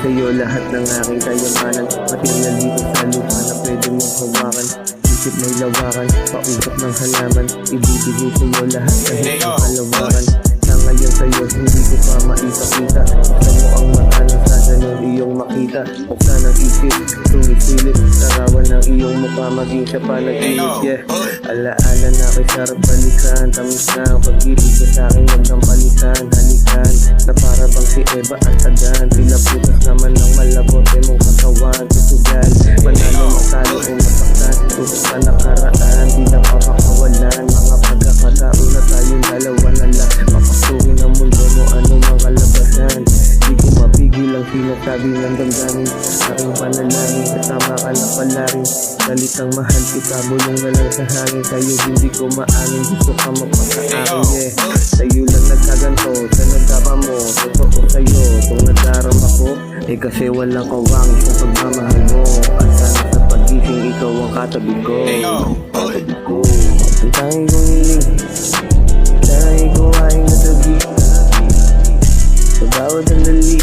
sa'yo lahat ng aking kayamanan. Material dito sa lupa na pwede mong hawakan. Isip may lawakan, pausap ng halaman. Ibibigay sa'yo lahat kahit ang kalawakan. Sa ngayon sa'yo hindi ko pa maipakita. Buksan mo ang mata ng sa ganun iyong makita. Buksan ang isip, sumisilip. Larawan ng iyong mukha maging siya pa nag-iit. Yeah, alaala na kay sarap balikan. Tamis na ang pag-ibig ko sa'king hanggang palitan. Halikan, na para bang si Eva at Adan. Tila putas naman ng malabote mong katawan. Tutugan, panalo matalo o masaktan. Tutos sa nakaraan, di na papakawalan. Mga pagkakataon na tayong dalawa na lang. Papasukin ang mundo mo, ano mga labasan. Di ko mapigil ang sinasabi ng damdamin. Aking panalangin, kasama ka na pala rin. Salitang mahal kita, bulong na lang sa hangin. Sa'yo hindi ko maamin, gusto ka magpakaakin. Yeah, sa'yo lang nagkaganto, sa nagkaba mo. Totoo sa'yo, kung nadarama ko eh kasi walang kawangis sa pagmamahal mo. At sana sa pagising ikaw ang katabi ko. Katabi ko, ang tanging kong hiling, sana ikaw ay natabi. Sa bawat sandali